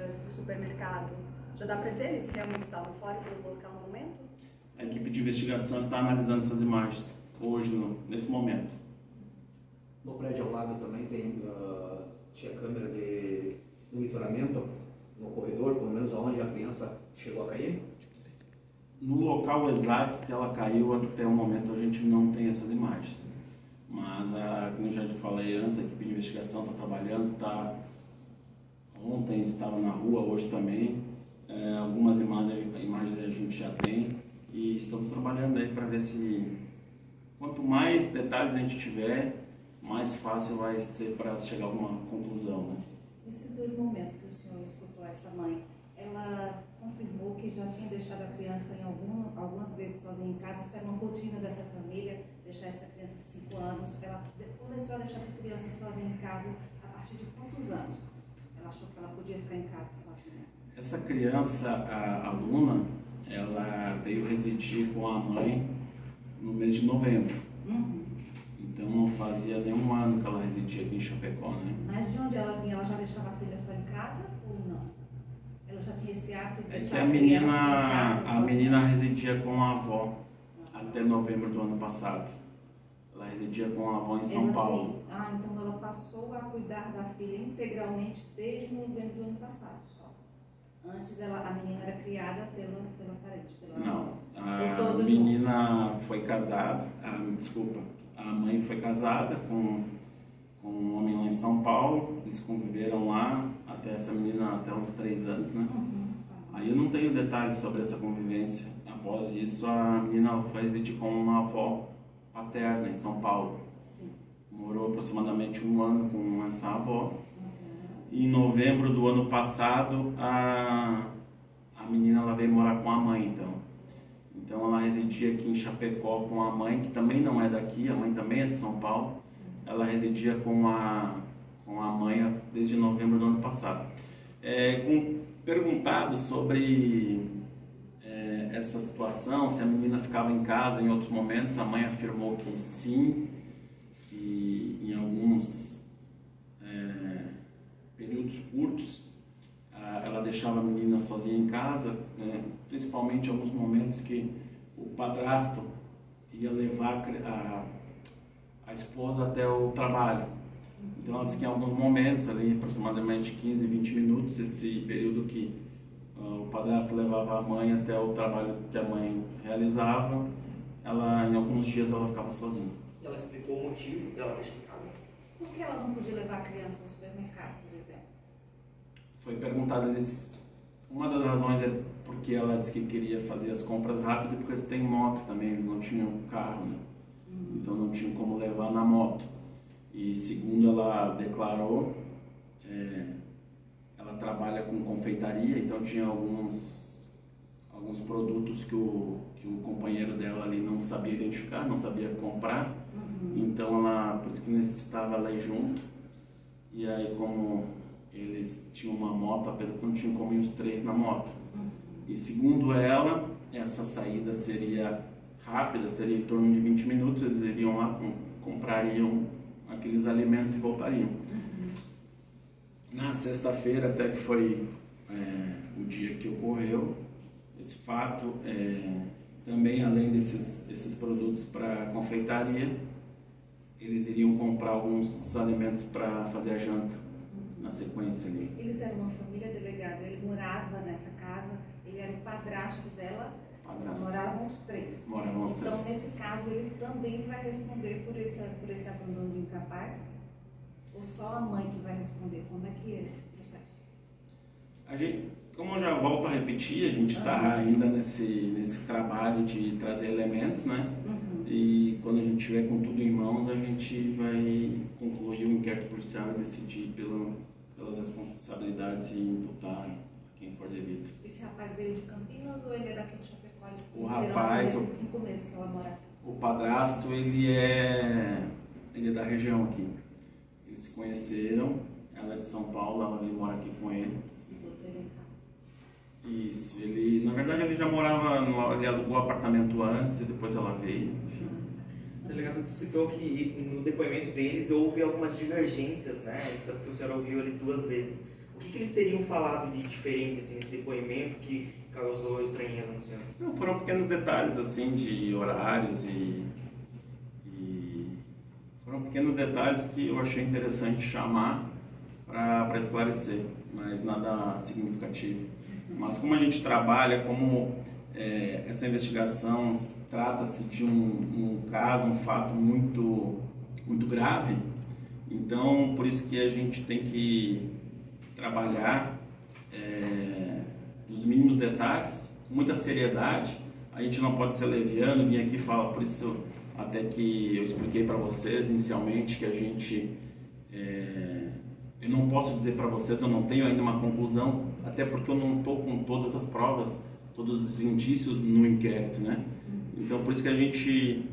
do supermercado, já dá para dizer se realmente estavam fora do local no momento? A equipe de investigação está analisando essas imagens hoje, nesse momento. No prédio ao lado também tinha câmera de monitoramento no corredor, pelo menos aonde a criança chegou a cair? No local exato que ela caiu, até o momento a gente não tem essas imagens. Mas, como eu já te falei antes, a equipe de investigação está trabalhando, ontem estava na rua, hoje também. Algumas imagens a gente já tem e estamos trabalhando aí para ver se quanto mais detalhes a gente tiver, mais fácil vai ser para chegar a alguma conclusão, né? Nesses 2 momentos que o senhor escutou essa mãe, ela confirmou que já tinha deixado a criança algumas vezes sozinha em casa. Isso era uma rotina dessa família, deixar essa criança de 5 anos. Ela começou a deixar essa criança sozinha em casa a partir de quantos anos? Ela achou que ela podia ficar em casa sozinha? Essa criança, a aluna, ela veio residir com a mãe no mês de novembro. Então não fazia nem um ano que ela residia aqui em Chapecó, né? Mas de onde ela vinha? Ela já deixava a filha só em casa ou não? Ela já tinha esse hábito de É que deixar a criança em casa a menina residia com a avó até novembro do ano passado. Ela residia com a avó em São Paulo. Então ela passou a cuidar da filha integralmente desde novembro do ano passado só. Antes a menina era criada pela parente, Não, a menina foi casada, a mãe foi casada com um homem lá em São Paulo, eles conviveram lá até essa menina até uns 3 anos, né? Aí eu não tenho detalhes sobre essa convivência. Após isso, a menina foi residir com uma avó paterna em São Paulo. Sim. Morou aproximadamente 1 ano com essa avó. Em novembro do ano passado, a menina ela veio morar com a mãe, então ela residia aqui em Chapecó com a mãe, que também não é daqui, a mãe também é de São Paulo. Ela residia com a mãe desde novembro do ano passado. Perguntado sobre essa situação, se a menina ficava em casa em outros momentos, a mãe afirmou que sim, que em alguns períodos curtos ela deixava a menina sozinha em casa, principalmente em alguns momentos que o padrasto ia levar a esposa até o trabalho. Então ela disse que em alguns momentos, ali aproximadamente 15, 20 minutos, esse período que o padrasto levava a mãe até o trabalho que a mãe realizava, em alguns dias ela ficava sozinha. Ela explicou o motivo dela deixar em casa? Por que ela não podia levar a criança ao supermercado, por exemplo? Foi perguntado, uma das razões é porque ela disse que queria fazer as compras rápido, porque eles têm moto também, eles não tinham carro, né? Então não tinham como levar na moto. E segundo ela declarou, ela trabalha com confeitaria, então tinha alguns produtos que o companheiro dela ali não sabia identificar, não sabia comprar. Então por isso que necessitava ela ir junto. E aí, como eles tinham uma moto, apenas não tinham como ir os 3 na moto. E segundo ela, essa saída seria rápida, seria em torno de 20 minutos, eles iriam lá, comprariam aqueles alimentos e voltariam. Na sexta-feira, até que foi o dia que ocorreu esse fato, também além desses produtos para confeitaria, eles iriam comprar alguns alimentos para fazer a janta na sequência ali. Eles eram uma família, delegado, ele morava nessa casa, ele era o padrasto dela. Moravam os 3. Moravam os 3. Então, nesse caso, ele também vai responder por esse abandono de incapaz? Ou só a mãe que vai responder? Como é que é esse processo? Como eu já volto a repetir, a gente está ainda nesse trabalho de trazer elementos, né? E quando a gente tiver com tudo em mãos, a gente vai concluir o inquérito policial e decidir pelas responsabilidades e imputar quem for devido. Esse rapaz veio de Campinas ou ele é daqui de Chapecó? Eles O rapaz, nesses 5 meses que ela mora aqui? O padrasto, ele é da região aqui. Eles se conheceram, ela é de São Paulo, ela veio morar aqui com ele. E botou ele em casa. Isso, na verdade ele já morava, ele alugou o apartamento antes e depois ela veio. O delegado citou que no depoimento deles houve algumas divergências, né? Tanto que o senhor ouviu ele 2 vezes. O que eles teriam falado de diferente assim, nesse depoimento que causou estranheza no senhor? Não, foram pequenos detalhes assim de horários e foram pequenos detalhes que eu achei interessante chamar para esclarecer, mas nada significativo. Mas como a gente trabalha, como essa investigação trata-se de um caso, um fato muito grave, então por isso que a gente tem que trabalhar nos mínimos detalhes, com muita seriedade. A gente não pode ser leviano, vir aqui falar, por isso até que eu expliquei para vocês inicialmente que a gente, eu não posso dizer para vocês, eu não tenho ainda uma conclusão, até porque eu não estou com todas as provas, todos os indícios no inquérito, né? Então por isso que a gente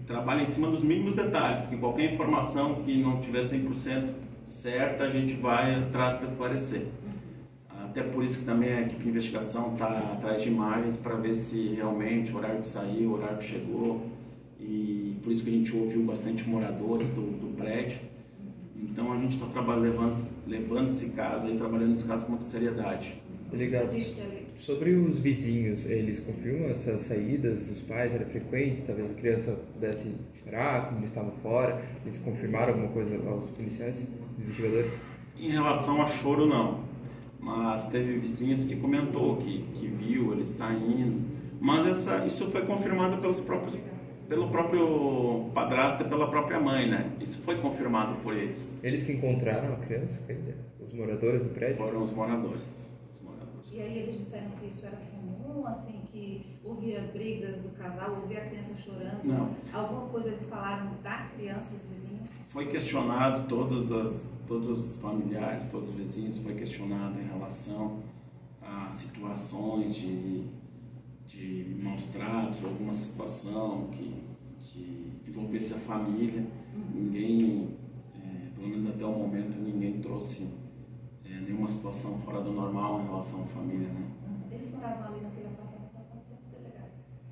trabalha em cima dos mínimos detalhes, que qualquer informação que não tiver 100% certa, a gente vai atrás para esclarecer. Até por isso que também a equipe de investigação está atrás de imagens para ver se realmente o horário que saiu, o horário que chegou, e por isso que a gente ouviu bastante moradores do prédio. Então a gente está levando esse caso, trabalhando nesse caso com muita seriedade. Delegado, sobre os vizinhos, eles confirmam essas saídas dos pais? Era frequente? Talvez a criança pudesse chorar, como eles estavam fora? Eles confirmaram alguma coisa aos policiais, aos investigadores? Em relação a choro, não. Mas teve vizinhos que comentou que viu eles saindo. Mas isso foi confirmado pelo próprio padrasto e pela própria mãe, né? Isso foi confirmado por eles. Eles que encontraram a criança? Os moradores do prédio? Foram os moradores. E aí eles disseram que isso era comum, assim, que ouvia brigas do casal, ouvia a criança chorando? Não. Alguma coisa eles falaram da criança, os vizinhos? Foi questionado, todos os familiares, todos os vizinhos, foi questionado em relação a situações de maus tratos, alguma situação que envolvesse a família. Ninguém, pelo menos até o momento, ninguém trouxe nenhuma situação fora do normal em relação à família, né? Eles moravam ali naquele apartamento há quanto tempo, delegado?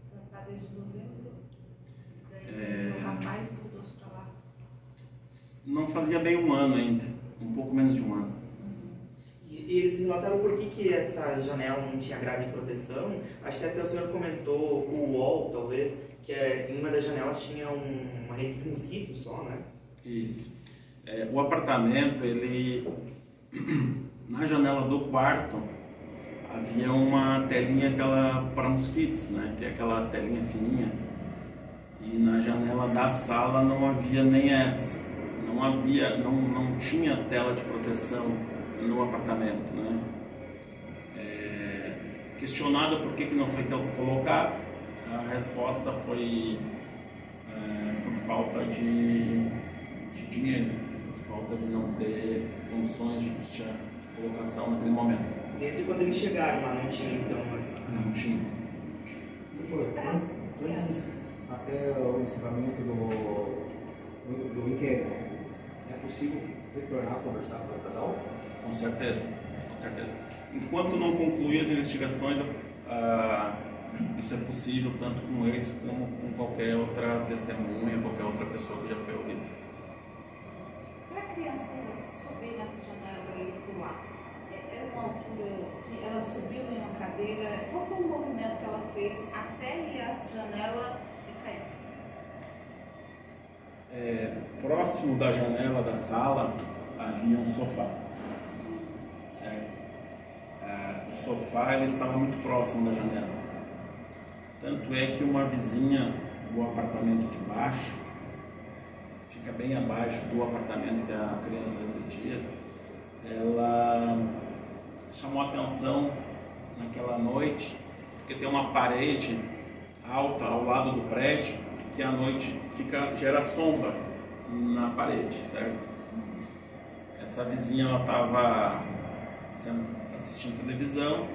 Para cá desde novembro? Daí o rapaz mudou-se para lá? Não fazia bem um ano ainda, um pouco menos de um ano. E eles relataram por que essa janela não tinha grade de proteção. Acho que até o senhor comentou o wall, talvez, que em uma das janelas tinha uma rede de mosquitos só, né? Isso. O apartamento, na janela do quarto havia uma telinha para mosquitos, né? Que é aquela telinha fininha. E na janela da sala não havia nem essa. Não tinha tela de proteção no apartamento, né? Questionado por que não foi colocado, a resposta foi por falta de dinheiro, por falta de não ter condições de custear a colocação naquele momento. Desde quando eles chegaram lá não tinha então mais? Não tinha. Antes, até o encerramento do inquérito, é possível retornar a conversar com o casal? Com certeza, com certeza. Enquanto não concluir as investigações, isso é possível tanto com eles como com qualquer outra testemunha, qualquer outra pessoa que já foi ouvida. Para a criança subir nessa janela e pular, era uma altura, ela subiu em uma cadeira, qual foi o movimento que ela fez até ir à janela e cair? Próximo da janela da sala havia um sofá, certo? O sofá ele estava muito próximo da janela, tanto é que uma vizinha do apartamento de baixo, fica bem abaixo do apartamento que a criança residia, ela chamou a atenção naquela noite, porque tem uma parede alta ao lado do prédio, que à noite gera sombra na parede, certo? Essa vizinha estava assistindo televisão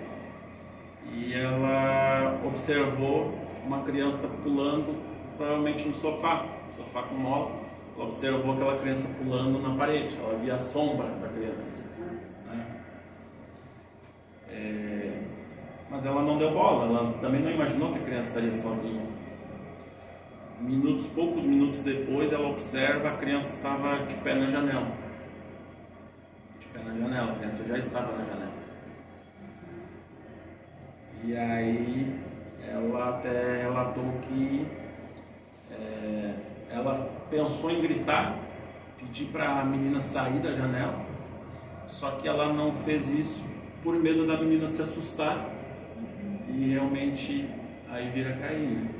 e ela observou uma criança pulando, provavelmente no sofá com mola. Ela observou aquela criança pulando na parede, ela via a sombra da criança, né? Mas ela não deu bola, ela também não imaginou que a criança estaria sozinha. Poucos minutos depois, ela observa a criança estava de pé na janela. De pé na janela, a criança criança já estava na janela. E aí ela até relatou que ela pensou em gritar, pedir para a menina sair da janela, só que ela não fez isso por medo da menina se assustar e realmente aí vir a cair, né?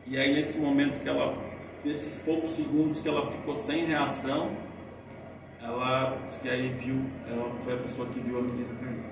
E aí nesse momento que ela, nesses poucos segundos que ela ficou sem reação, ela disse que aí viu, ela foi a pessoa que viu a menina cair.